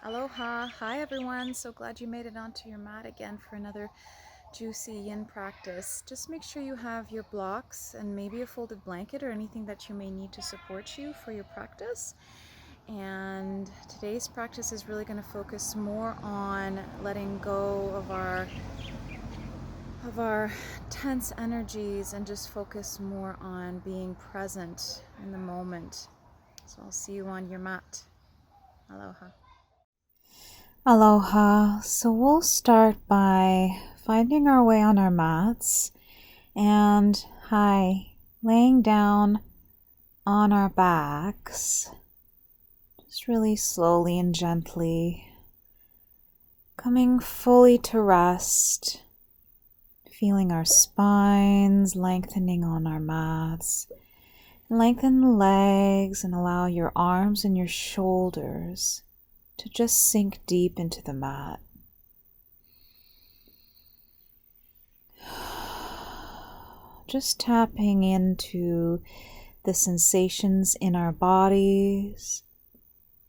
Aloha. Hi everyone. So glad you made it onto your mat again for another juicy yin practice. Just make sure you have your blocks and maybe a folded blanket or anything that you may need to support you for your practice. And today's practice is really going to focus more on letting go of our tense energies and just focus more on being present in the moment. So I'll see you on your mat. Aloha. Aloha. So we'll start by finding our way on our mats and laying down on our backs, just really slowly and gently, coming fully to rest, feeling our spines lengthening on our mats. Lengthen the legs and allow your arms and your shoulders to just sink deep into the mat. Just tapping into the sensations in our bodies,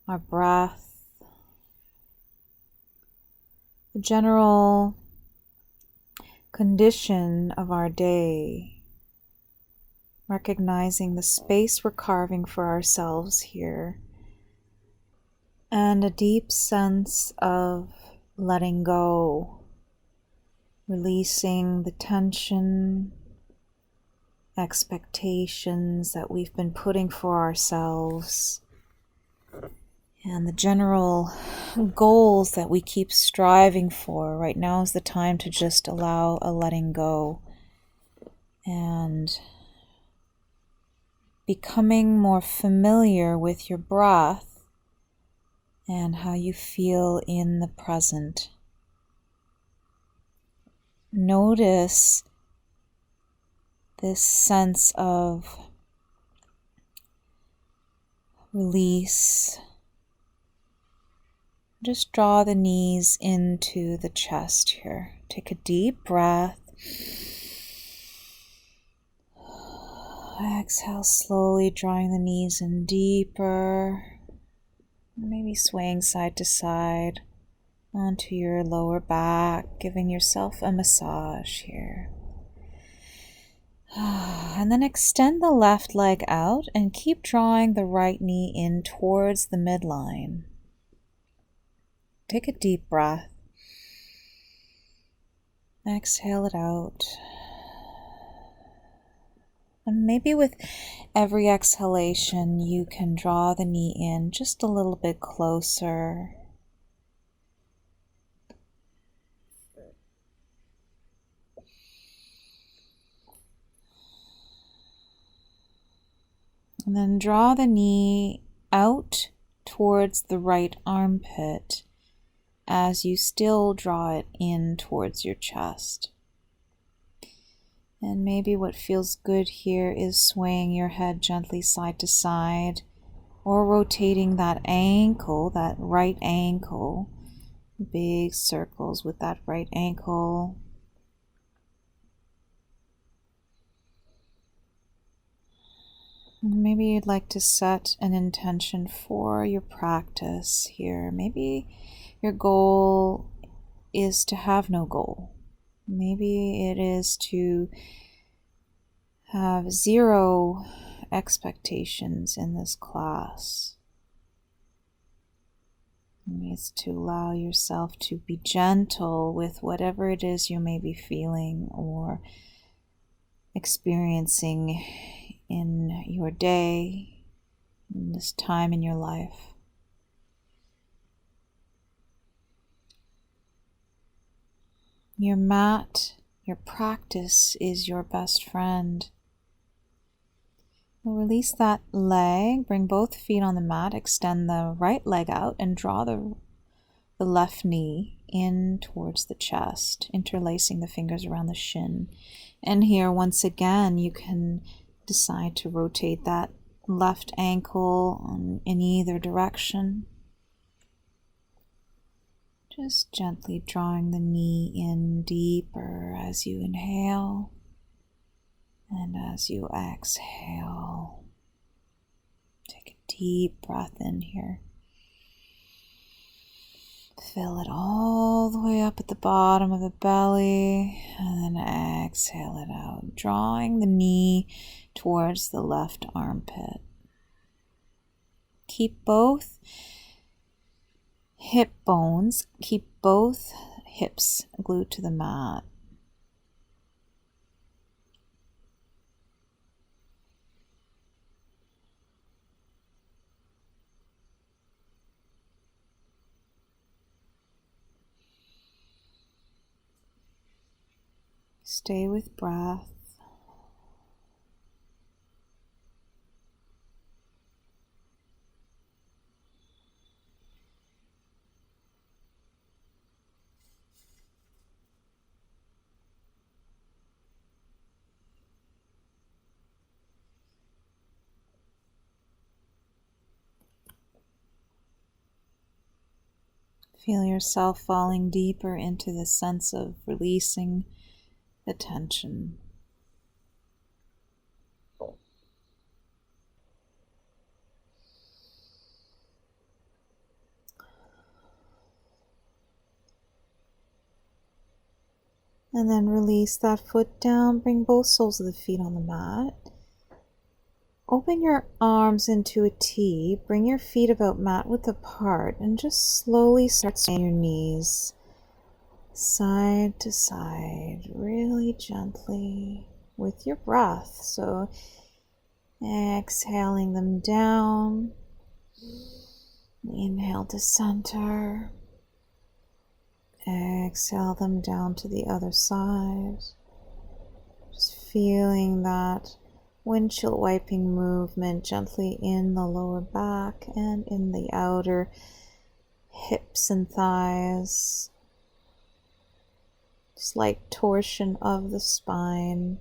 our breath, the general condition of our day, recognizing the space we're carving for ourselves here, and a deep sense of letting go, releasing the tension, expectations that we've been putting for ourselves, and the general goals that we keep striving for. Right now is the time to just allow a letting go and becoming more familiar with your breath and how you feel in the present. Notice this sense of release. Just draw the knees into the chest here. Take a deep breath. Exhale slowly, drawing the knees in deeper. Maybe swaying side to side onto your lower back, giving yourself a massage here. And then extend the left leg out and keep drawing the right knee in towards the midline. Take a deep breath. Exhale it out. And maybe with every exhalation, you can draw the knee in just a little bit closer. And then draw the knee out towards the right armpit as you still draw it in towards your chest. And maybe what feels good here is swaying your head gently side to side or rotating that ankle, that right ankle, big circles with that right ankle. Maybe you'd like to set an intention for your practice here. Maybe your goal is to have no goal. Maybe it is to have zero expectations in this class. Maybe it's to allow yourself to be gentle with whatever it is you may be feeling or experiencing in your day, in this time in your life. Your mat, your practice is your best friend. We'll release that leg, bring both feet on the mat, extend the right leg out and draw the left knee in towards the chest, interlacing the fingers around the shin. And here, once again, you can decide to rotate that left ankle in either direction. Just gently drawing the knee in deeper as you inhale and as you exhale. Take a deep breath in here. Fill it all the way up at the bottom of the belly, and then exhale it out, drawing the knee towards the left armpit. Keep both hip bones, keep both hips glued to the mat. Stay with breath. Feel yourself falling deeper into the sense of releasing the tension. And then release that foot down, bring both soles of the feet on the mat. Open your arms into a T, bring your feet about mat width apart, and just slowly start swaying your knees side to side, really gently with your breath. So exhaling them down, inhale to center, exhale them down to the other side. Just feeling that windshield wiping movement gently in the lower back and in the outer hips and thighs. Slight torsion of the spine.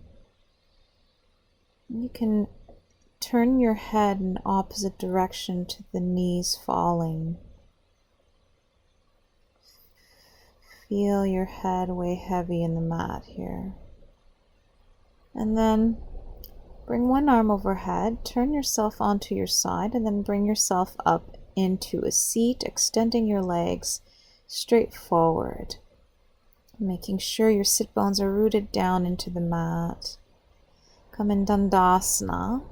You can turn your head in opposite direction to the knees falling. Feel your head weigh heavy in the mat here. And then bring one arm overhead, turn yourself onto your side, and then bring yourself up into a seat, extending your legs straight forward, making sure your sit bones are rooted down into the mat. Come in Dandasana,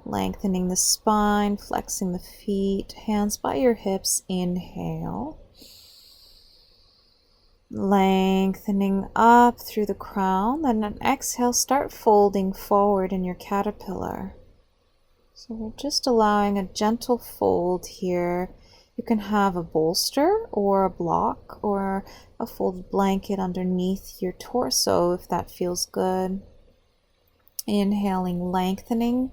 lengthening the spine, flexing the feet, hands by your hips, inhale. Lengthening up through the crown, then an exhale, start folding forward in your caterpillar. So we're just allowing a gentle fold here. You can have a bolster or a block or a folded blanket underneath your torso if that feels good. Inhaling, lengthening,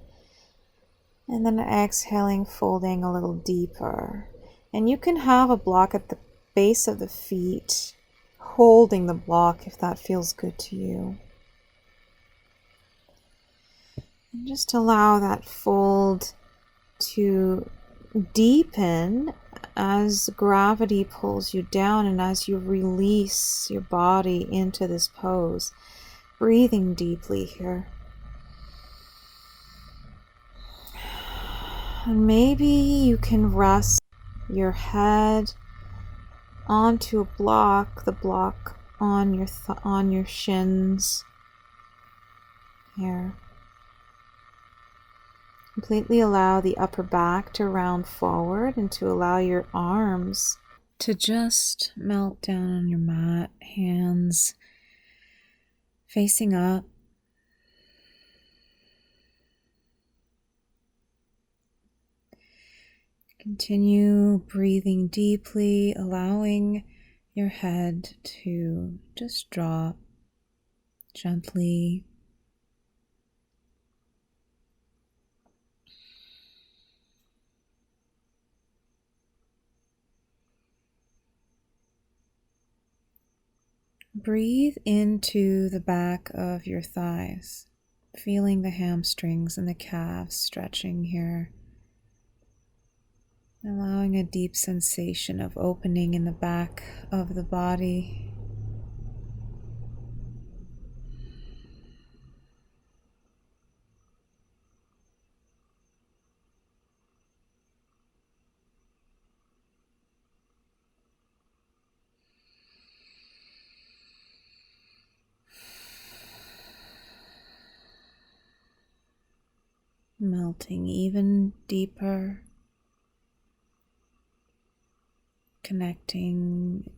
and then exhaling, folding a little deeper. And you can have a block at the base of the feet, holding the block if that feels good to you. And just allow that fold to deepen as gravity pulls you down and as you release your body into this pose. Breathing deeply here. And maybe you can rest your head onto a block, the block on your shins here. Completely allow the upper back to round forward and to allow your arms to just melt down on your mat, hands facing up. Continue breathing deeply, allowing your head to just drop gently. Breathe into the back of your thighs, feeling the hamstrings and the calves stretching here. Allowing a deep sensation of opening in the back of the body. melting even deeper, connecting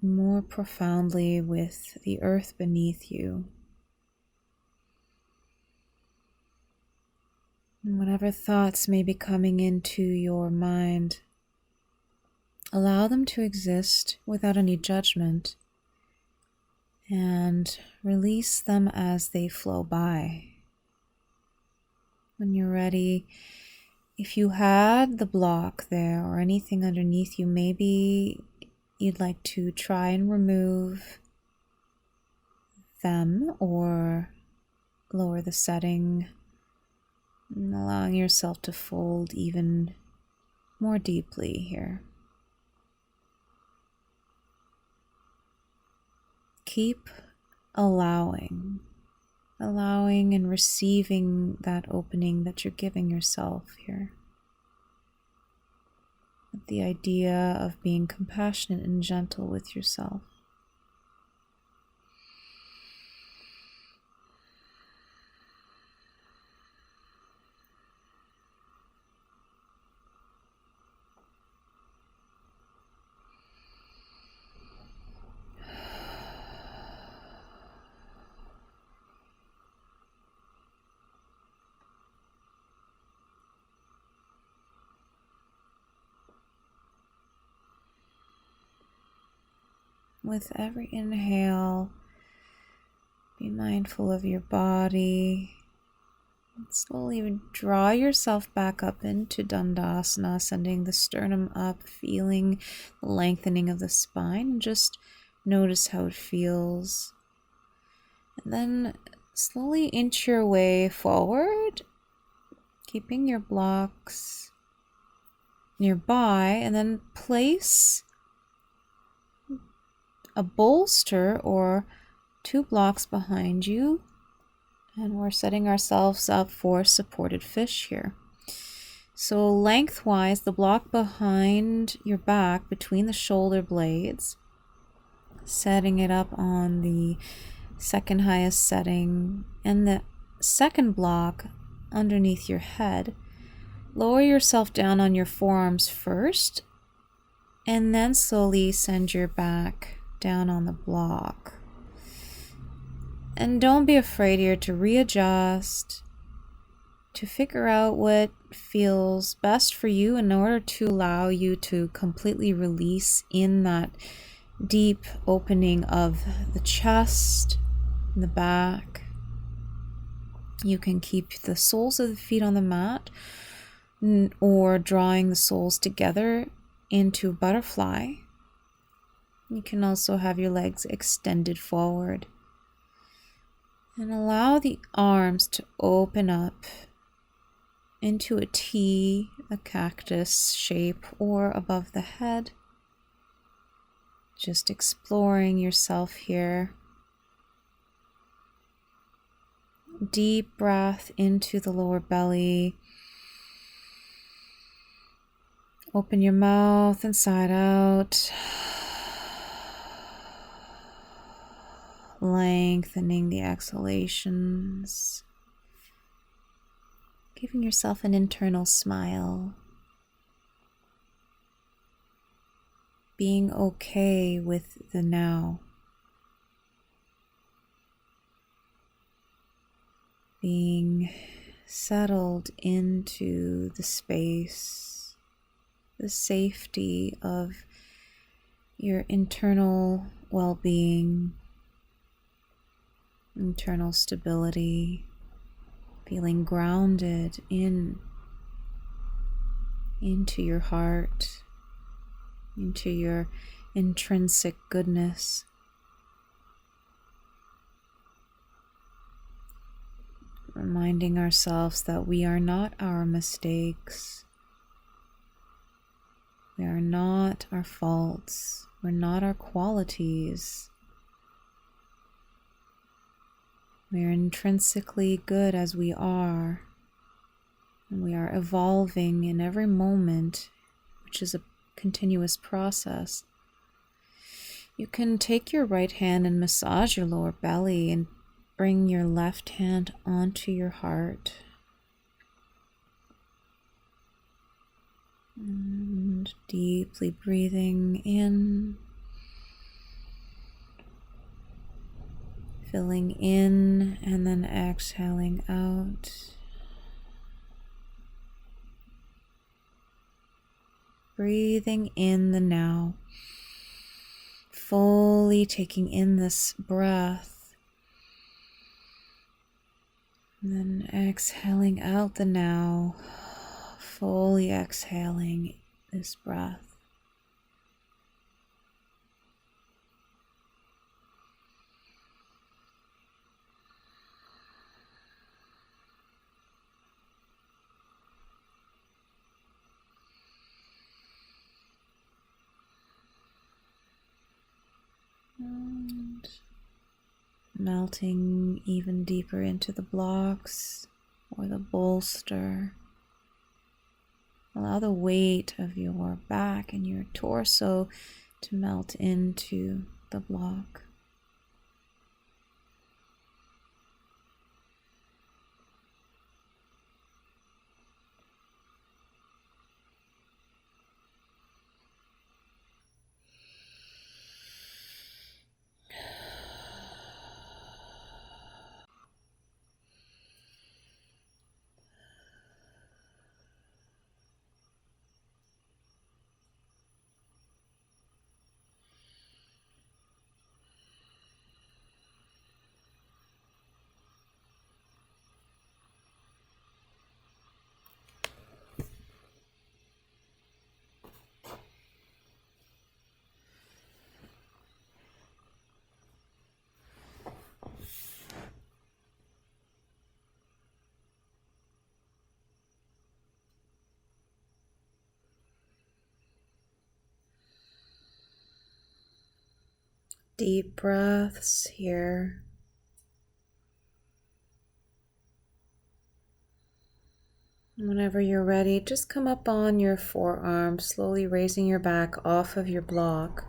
more profoundly with the earth beneath you. And whatever thoughts may be coming into your mind, allow them to exist without any judgment and release them as they flow by. When you're ready, if you had the block there or anything underneath you, maybe you'd like to try and remove them or lower the setting, and allowing yourself to fold even more deeply here. Keep allowing and receiving that opening that you're giving yourself here. With the idea of being compassionate and gentle with yourself. With every inhale, be mindful of your body. And slowly draw yourself back up into Dandasana, sending the sternum up, feeling the lengthening of the spine. Just notice how it feels. And then slowly inch your way forward, keeping your blocks nearby, and then place a bolster or 2 blocks behind you, and we're setting ourselves up for supported fish here. So lengthwise, the block behind your back between the shoulder blades, setting it up on the second highest setting, and the second block underneath your head. Lower yourself down on your forearms first, and then slowly send your back down on the block. And don't be afraid here to readjust, to figure out what feels best for you in order to allow you to completely release in that deep opening of the chest and the back. You can keep the soles of the feet on the mat or drawing the soles together into butterfly. You can also have your legs extended forward. And allow the arms to open up into a T, a cactus shape, or above the head. Just exploring yourself here. Deep breath into the lower belly. Open your mouth inside out. Lengthening the exhalations. Giving yourself an internal smile. Being okay with the now. Being settled into the space, the safety of your internal well-being, internal stability, feeling grounded into your heart, into your intrinsic goodness. Reminding ourselves that we are not our mistakes. We are not our faults. We're not our qualities. We are intrinsically good as we are. And we are evolving in every moment, which is a continuous process. You can take your right hand and massage your lower belly and bring your left hand onto your heart. And deeply breathing in, filling in, and then exhaling out. Breathing in the now, fully taking in this breath, and then exhaling out the now, fully exhaling this breath. And melting even deeper into the blocks or the bolster. Allow the weight of your back and your torso to melt into the block. Deep breaths here. Whenever you're ready, just come up on your forearm, slowly raising your back off of your block,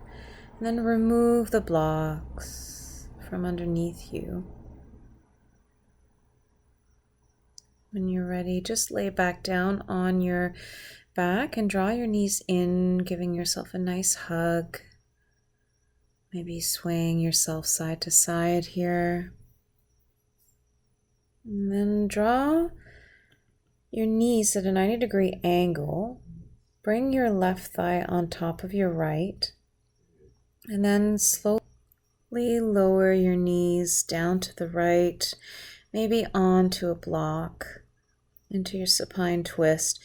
and then remove the blocks from underneath you. When you're ready, just lay back down on your back and draw your knees in, giving yourself a nice hug. Maybe swaying yourself side to side here. And then draw your knees at a 90-degree angle. Bring your left thigh on top of your right. And then slowly lower your knees down to the right, maybe onto a block, into your supine twist.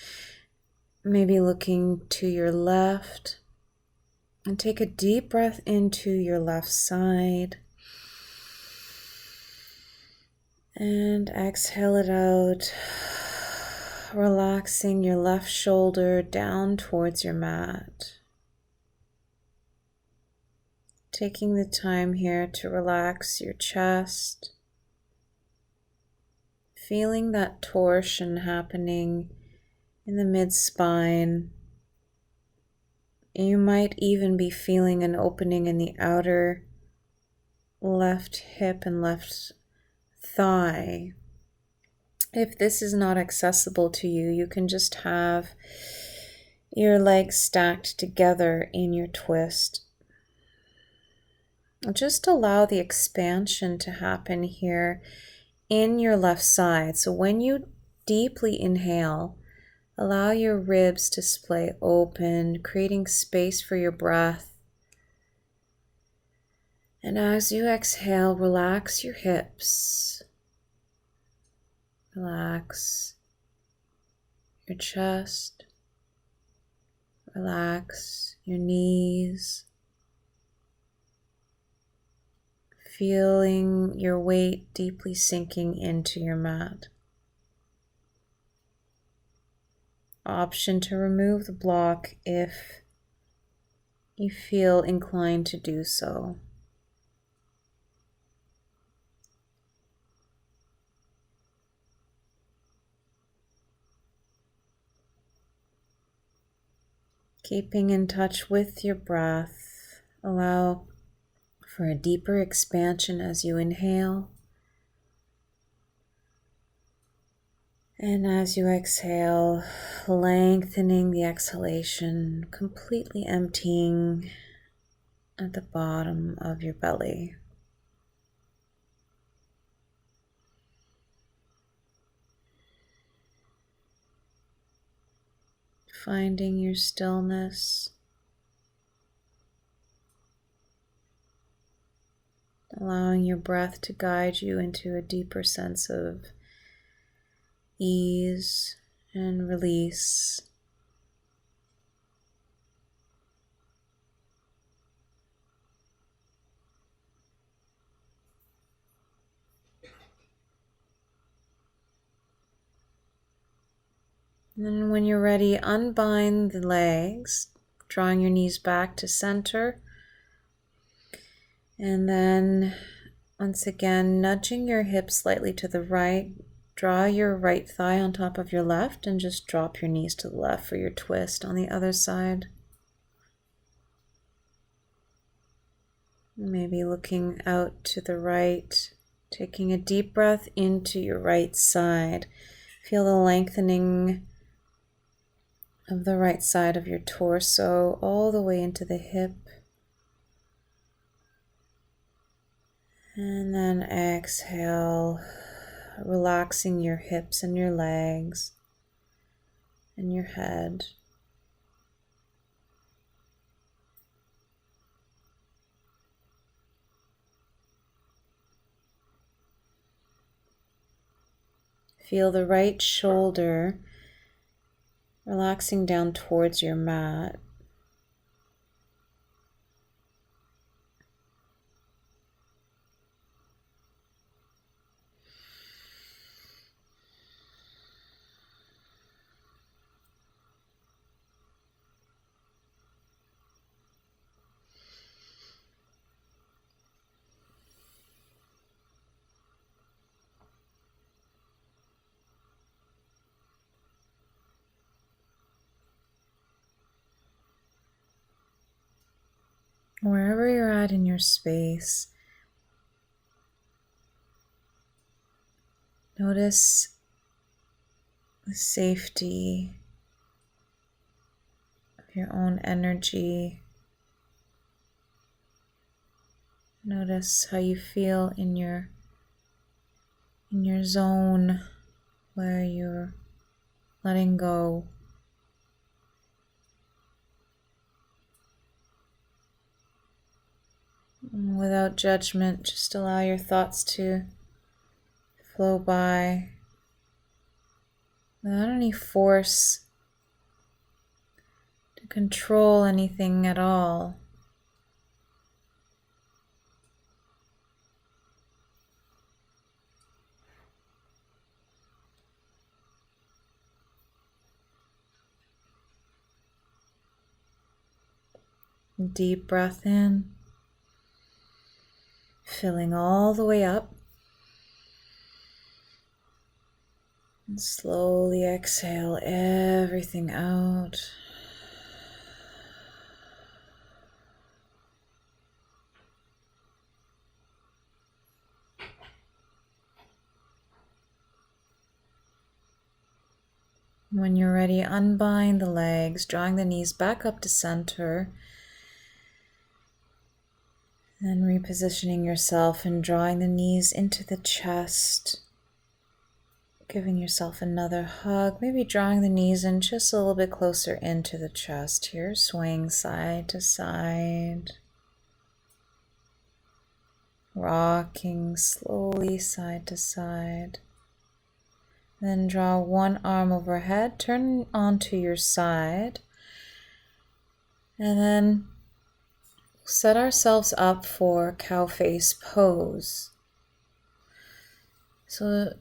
Maybe looking to your left. And take a deep breath into your left side. And exhale it out, relaxing your left shoulder down towards your mat. Taking the time here to relax your chest. Feeling that torsion happening in the mid-spine. You might even be feeling an opening in the outer left hip and left thigh. If this is not accessible to you, you can just have your legs stacked together in your twist. Just allow the expansion to happen here in your left side. So when you deeply inhale, allow your ribs to splay open, creating space for your breath. And as you exhale, relax your hips. Relax your chest. Relax your knees. Feeling your weight deeply sinking into your mat. Option to remove the block if you feel inclined to do so. Keeping in touch with your breath, allow for a deeper expansion as you inhale. And as you exhale, lengthening the exhalation, completely emptying at the bottom of your belly. Finding your stillness, allowing your breath to guide you into a deeper sense of ease and release. And then when you're ready, unbind the legs, drawing your knees back to center. And then once again, nudging your hips slightly to the right. Draw your right thigh on top of your left and just drop your knees to the left for your twist on the other side. Maybe looking out to the right, taking a deep breath into your right side. Feel the lengthening of the right side of your torso all the way into the hip. And then exhale, relaxing your hips and your legs and your head. Feel the right shoulder relaxing down towards your mat. Wherever you're at in your space, notice the safety of your own energy. Notice how you feel in your zone where you're letting go. Without judgment, just allow your thoughts to flow by without any force to control anything at all. Deep breath in, filling all the way up. And slowly exhale everything out. When you're ready, unbind the legs, drawing the knees back up to center. Then repositioning yourself and drawing the knees into the chest. Giving yourself another hug, maybe drawing the knees in just a little bit closer into the chest here, swaying side to side, rocking slowly side to side. Then draw one arm overhead, turn onto your side, and then set ourselves up for cow face pose. So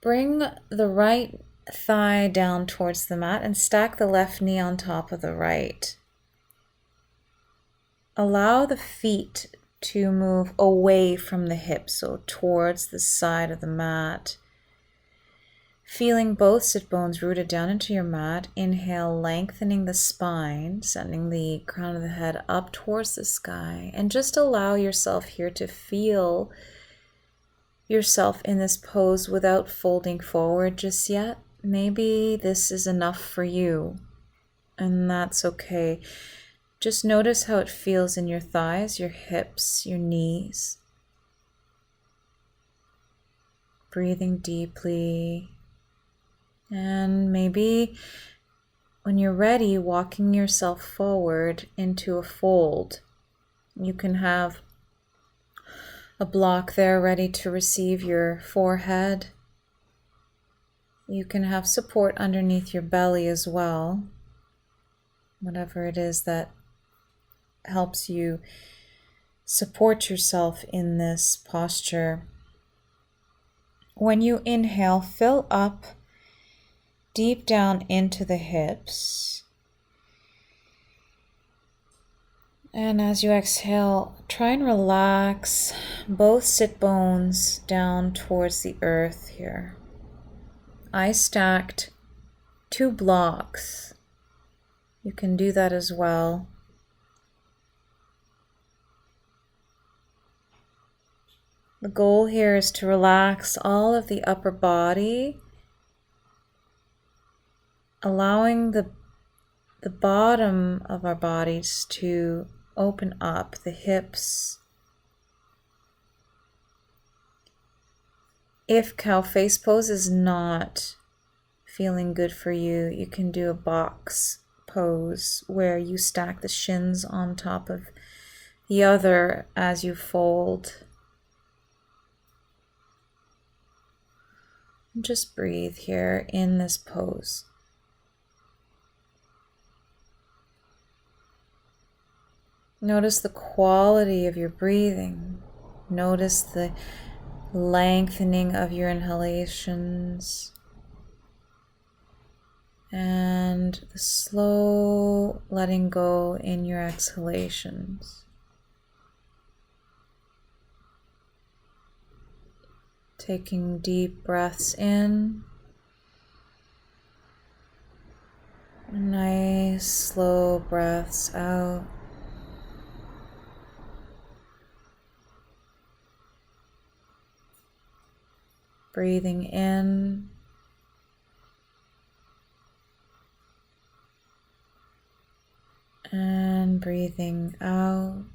bring the right thigh down towards the mat and stack the left knee on top of the right. Allow the feet to move away from the hips, so towards the side of the mat. Feeling both sit bones rooted down into your mat. Inhale, lengthening the spine, sending the crown of the head up towards the sky. And just allow yourself here to feel yourself in this pose without folding forward just yet. Maybe this is enough for you, and that's okay. Just notice how it feels in your thighs, your hips, your knees. Breathing deeply, and maybe when you're ready, walking yourself forward into a fold. You can have a block there ready to receive your forehead. You can have support underneath your belly as well. Whatever it is that helps you support yourself in this posture. When you inhale, fill up deep down into the hips. And as you exhale, try and relax both sit bones down towards the earth here. I stacked 2 blocks. You can do that as well. The goal here is to relax all of the upper body, allowing the bottom of our bodies to open up, the hips. If cow face pose is not feeling good for you, you can do a box pose where you stack the shins on top of the other as you fold. Just breathe here in this pose. Notice the quality of your breathing. Notice the lengthening of your inhalations and the slow letting go in your exhalations. Taking deep breaths in. Nice slow breaths out. Breathing in and breathing out.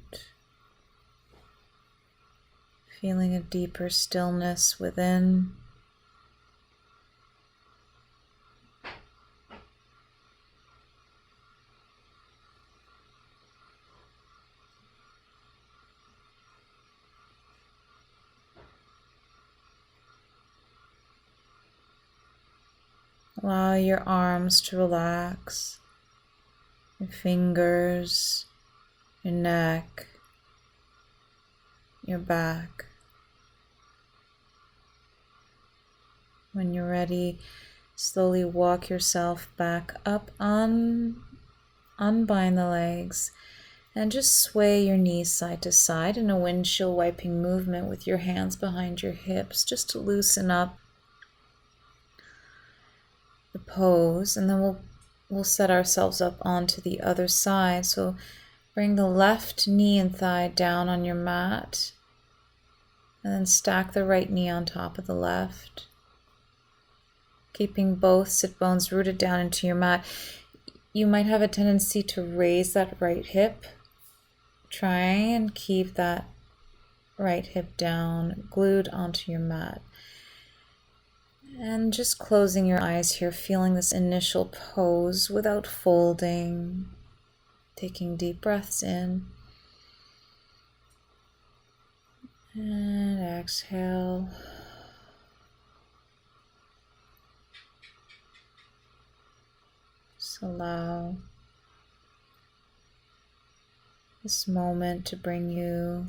Feeling a deeper stillness within. Allow your arms to relax, your fingers, your neck, your back. When you're ready, slowly walk yourself back up, unbind the legs, and just sway your knees side to side in a windshield wiping movement with your hands behind your hips, just to loosen up the pose. And then we'll set ourselves up onto the other side. So bring the left knee and thigh down on your mat, and then stack the right knee on top of the left, keeping both sit bones rooted down into your mat. You might have a tendency to raise that right hip. Try and keep that right hip down, glued onto your mat. And just closing your eyes here, feeling this initial pose without folding. Taking deep breaths in. And exhale. Just allow this moment to bring you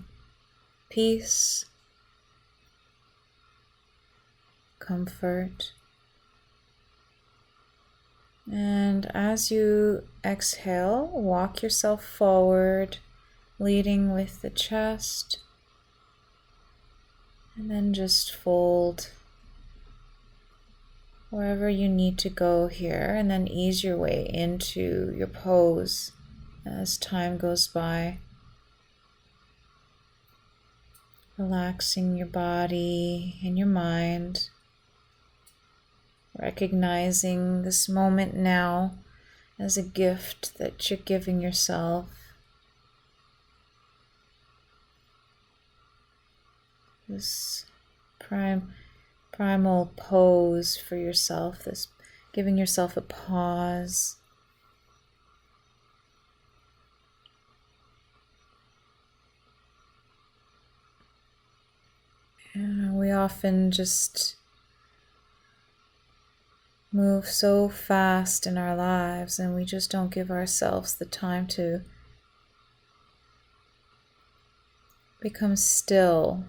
peace, comfort. And as you exhale, walk yourself forward, leading with the chest, and then just fold wherever you need to go here, and then ease your way into your pose as time goes by. Relaxing your body and your mind, recognizing this moment now as a gift that you're giving yourself. This primal pose for yourself, this giving yourself a pause. We often just move so fast in our lives and we just don't give ourselves the time to become still.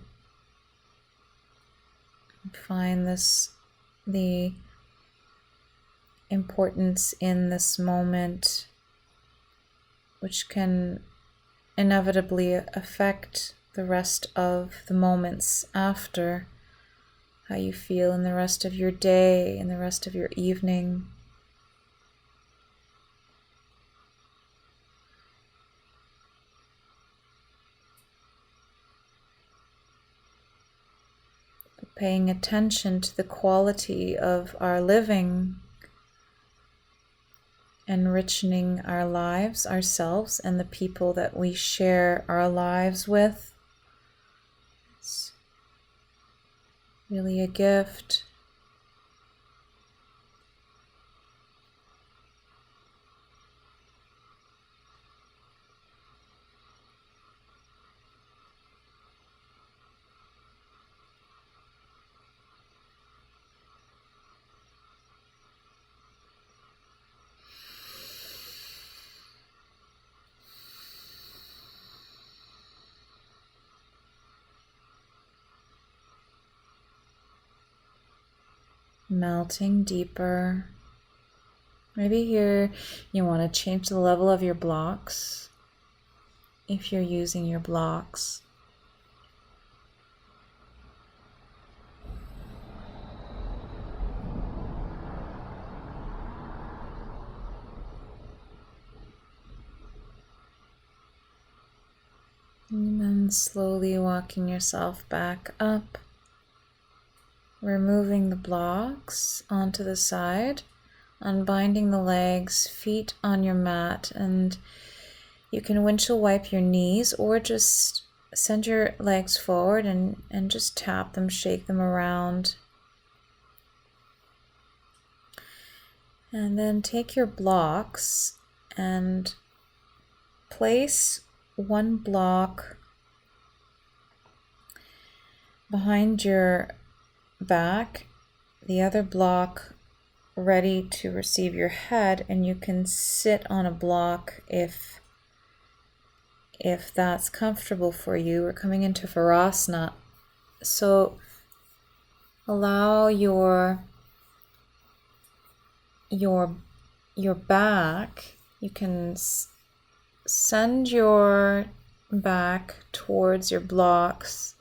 Find the importance in this moment, which can inevitably affect the rest of the moments after, how you feel in the rest of your day and the rest of your evening. Paying attention to the quality of our living, enriching our lives, ourselves, and the people that we share our lives with. It's really a gift. Melting deeper. Maybe here you want to change the level of your blocks if you're using your blocks. And then slowly walking yourself back up. Removing the blocks onto the side, unbinding the legs, feet on your mat, and you can windshield wipe your knees or just send your legs forward and just tap them, shake them around. And then take your blocks and place one block behind your back, the other block ready to receive your head, and you can sit on a block if that's comfortable for you. We're coming into Varasana, so allow your back, you can send your back towards your blocks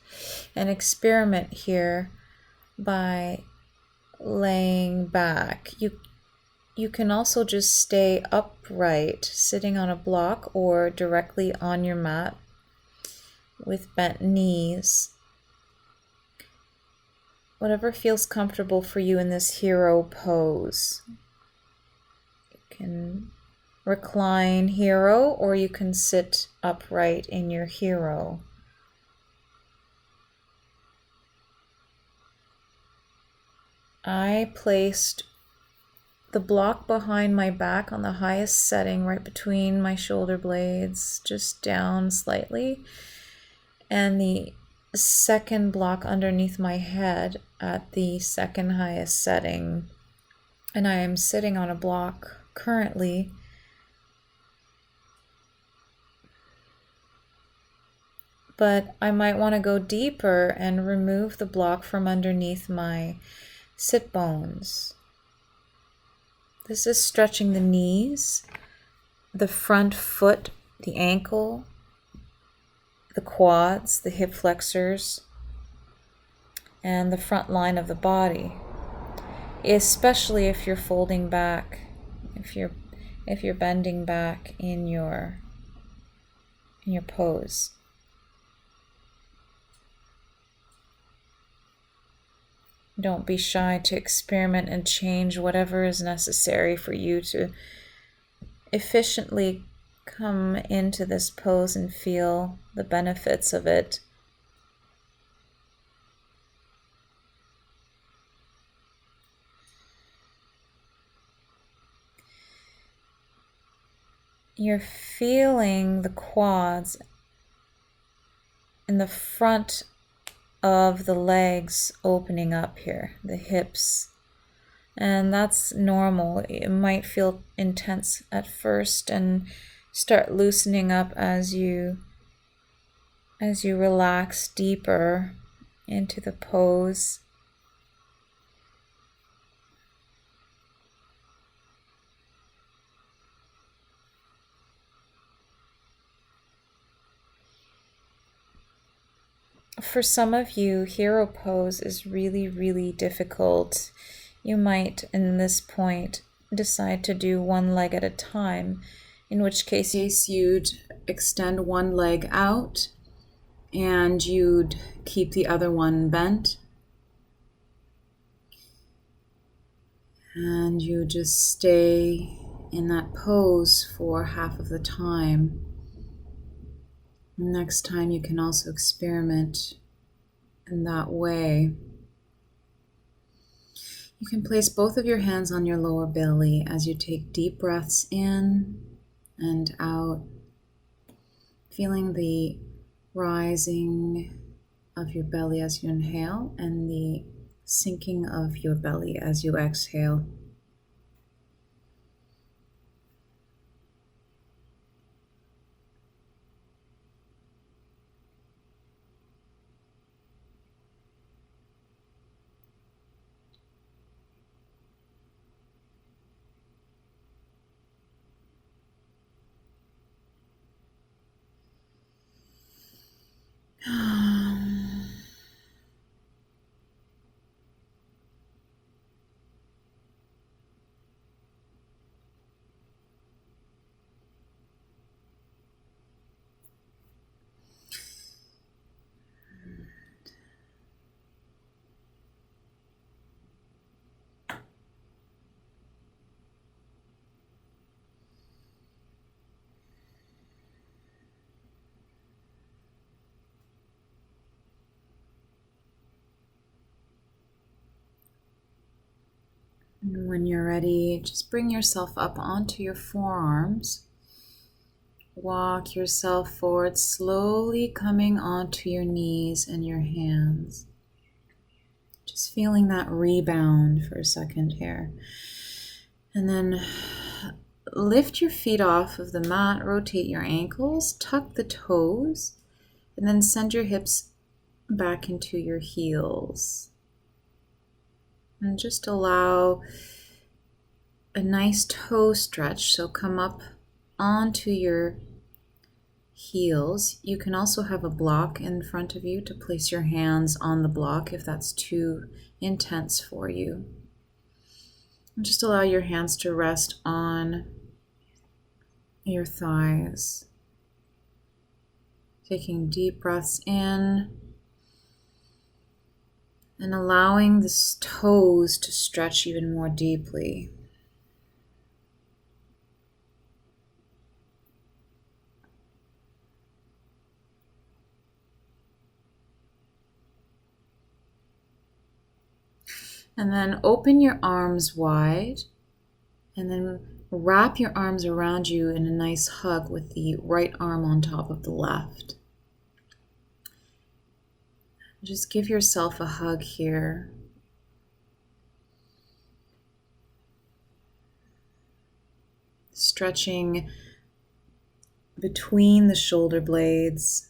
and experiment here by laying back. You can also just stay upright, sitting on a block or directly on your mat with bent knees. Whatever feels comfortable for you in this hero pose. You can recline hero, or you can sit upright in your hero. I placed the block behind my back on the highest setting, right between my shoulder blades, just down slightly, and the second block underneath my head at the second highest setting. And I am sitting on a block currently. But I might want to go deeper and remove the block from underneath my sit bones. This is stretching the knees, the front foot, the ankle, the quads, the hip flexors, and the front line of the body, especially if you're folding back, if you're bending back in your pose. Don't be shy to experiment and change whatever is necessary for you to efficiently come into this pose and feel the benefits of it. You're feeling the quads in the front of the legs opening up here, the hips. And that's normal. It might feel intense at first and start loosening up as you relax deeper into the pose. For some of you, hero pose is really, really difficult. You might, in this point, decide to do one leg at a time, in which case you'd extend one leg out and you'd keep the other one bent. And you just stay in that pose for half of the time. Next time you can also experiment in that way. You can place both of your hands on your lower belly as you take deep breaths in and out, feeling the rising of your belly as you inhale and the sinking of your belly as you exhale. And when you're ready, just bring yourself up onto your forearms. Walk yourself forward, slowly coming onto your knees and your hands. Just feeling that rebound for a second here. And then lift your feet off of the mat, rotate your ankles, tuck the toes, and then send your hips back into your heels. And just allow a nice toe stretch. So come up onto your heels. You can also have a block in front of you to place your hands on the block if that's too intense for you. And just allow your hands to rest on your thighs. Taking deep breaths in and allowing the toes to stretch even more deeply. And then open your arms wide and then wrap your arms around you in a nice hug with the right arm on top of the left. Just give yourself a hug here. Stretching between the shoulder blades.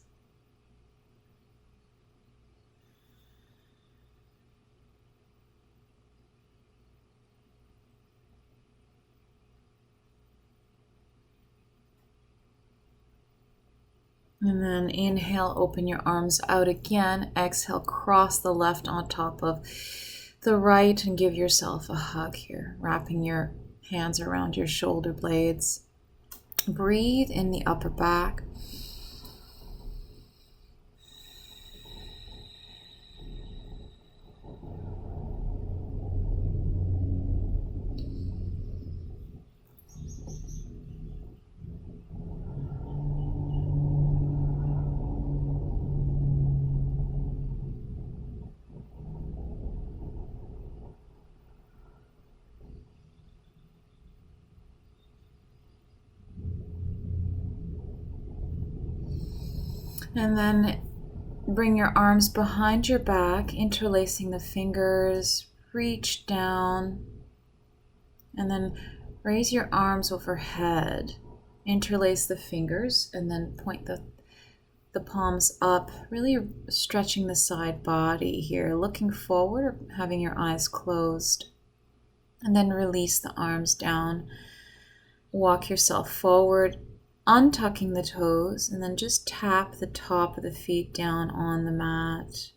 And then inhale, open your arms out again. Exhale, cross the left on top of the right and give yourself a hug here, wrapping your hands around your shoulder blades. Breathe in the upper back. And then bring your arms behind your back, interlacing the fingers, reach down, and then raise your arms overhead. Interlace the fingers and then point the palms up, really stretching the side body here, looking forward, having your eyes closed. And then release the arms down. Walk yourself forward, untucking the toes, and then just tap the top of the feet down on the mat.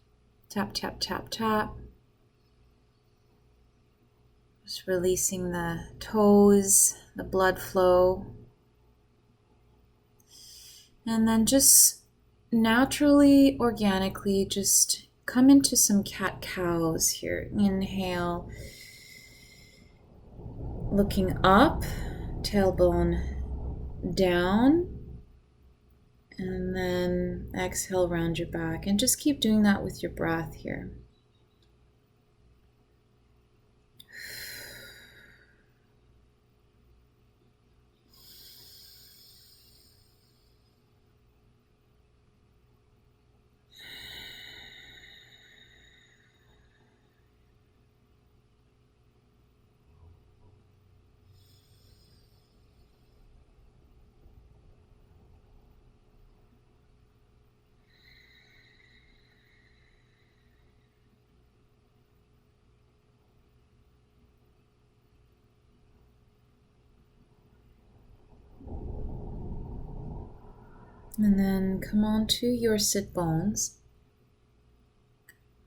Tap, tap, tap, tap. Just releasing the toes, the blood flow. And then just naturally, organically, just come into some cat-cows here. Inhale, looking up, tailbone down, and then exhale, round your back. And just keep doing that with your breath here. And then come on to your sit bones.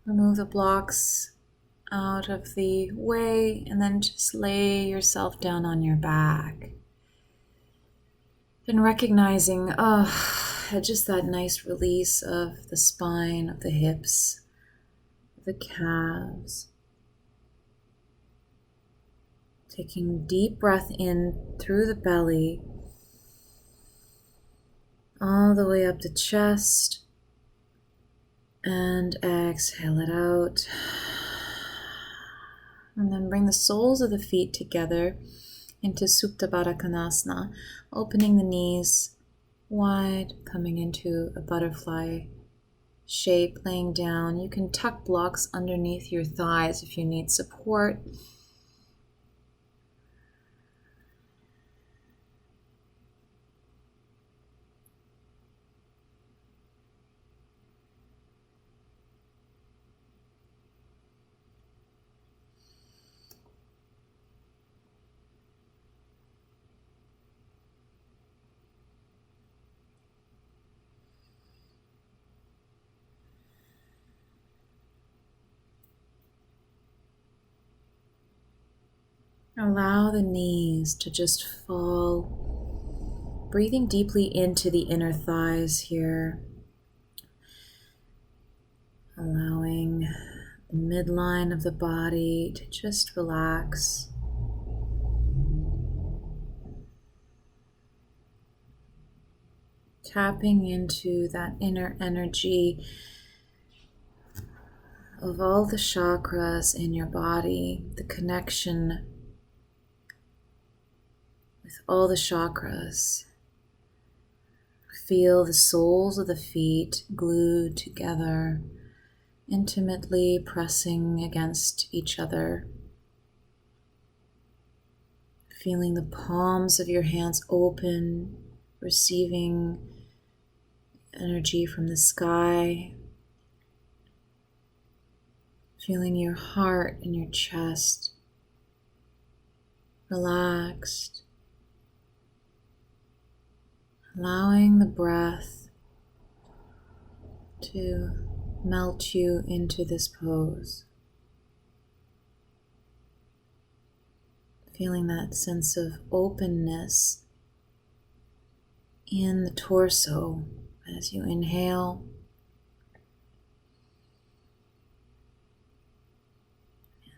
Remove the blocks out of the way and then just lay yourself down on your back. And recognizing, just that nice release of the spine, of the hips, the calves. Taking a deep breath in through the belly, all the way up the chest, and exhale it out. And then bring the soles of the feet together into Supta Baddha Konasana, opening the knees wide, coming into a butterfly shape, laying down. You can tuck blocks underneath your thighs if you need support. Allow the knees to just fall, breathing deeply into the inner thighs here, allowing the midline of the body to just relax. Tapping into that inner energy of all the chakras in your body, the connection with all the chakras. Feel the soles of the feet glued together, intimately pressing against each other. Feeling the palms of your hands open, receiving energy from the sky. Feeling your heart and your chest relaxed. Allowing the breath to melt you into this pose. Feeling that sense of openness in the torso as you inhale.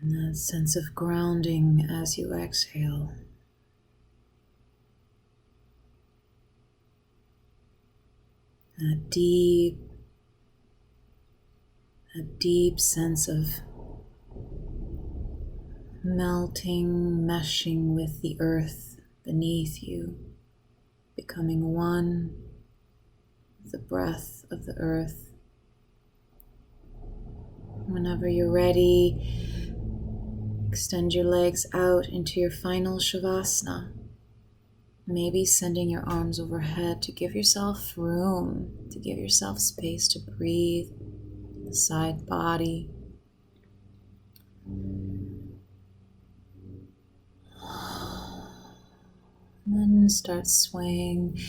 And that sense of grounding as you exhale. A deep sense of melting, meshing with the earth beneath you, becoming one with the breath of the earth. Whenever you're ready, extend your legs out into your final Savasana. Maybe sending your arms overhead to give yourself room, to give yourself space to breathe, the side body. And then start swaying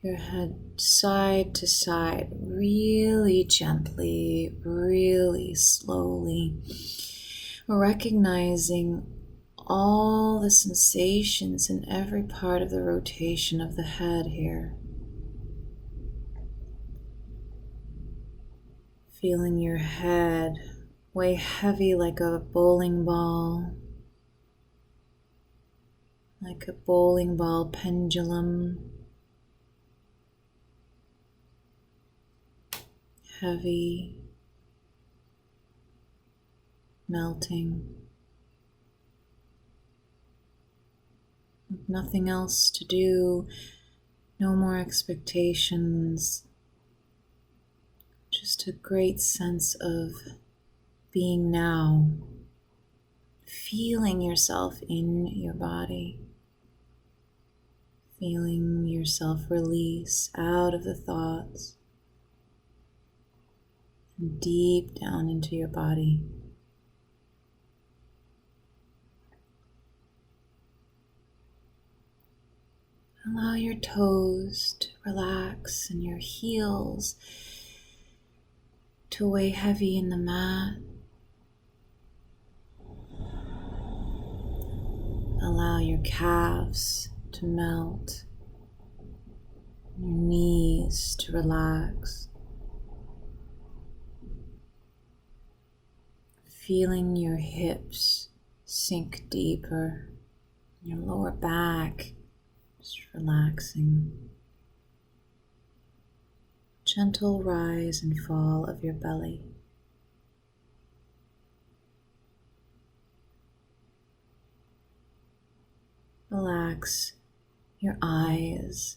your head side to side, really gently, really slowly, recognizing all the sensations in every part of the rotation of the head here. Feeling your head weigh heavy like a bowling ball, like a bowling ball pendulum. Heavy, melting. With nothing else to do, no more expectations, just a great sense of being now, feeling yourself in your body, feeling yourself release out of the thoughts and deep down into your body. Allow your toes to relax and your heels to weigh heavy in the mat. Allow your calves to melt, your knees to relax. Feeling your hips sink deeper, your lower back just relaxing. Gentle rise and fall of your belly. Relax your eyes,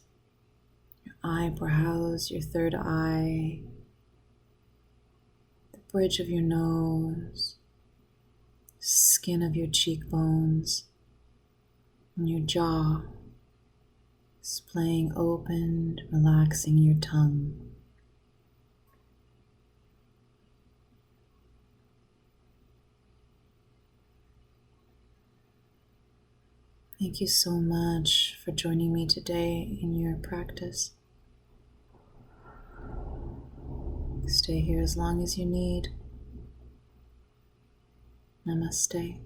your eyebrows, your third eye, the bridge of your nose, skin of your cheekbones, and your jaw, displaying open, relaxing your tongue. Thank you so much for joining me today in your practice. Stay here as long as you need. Namaste.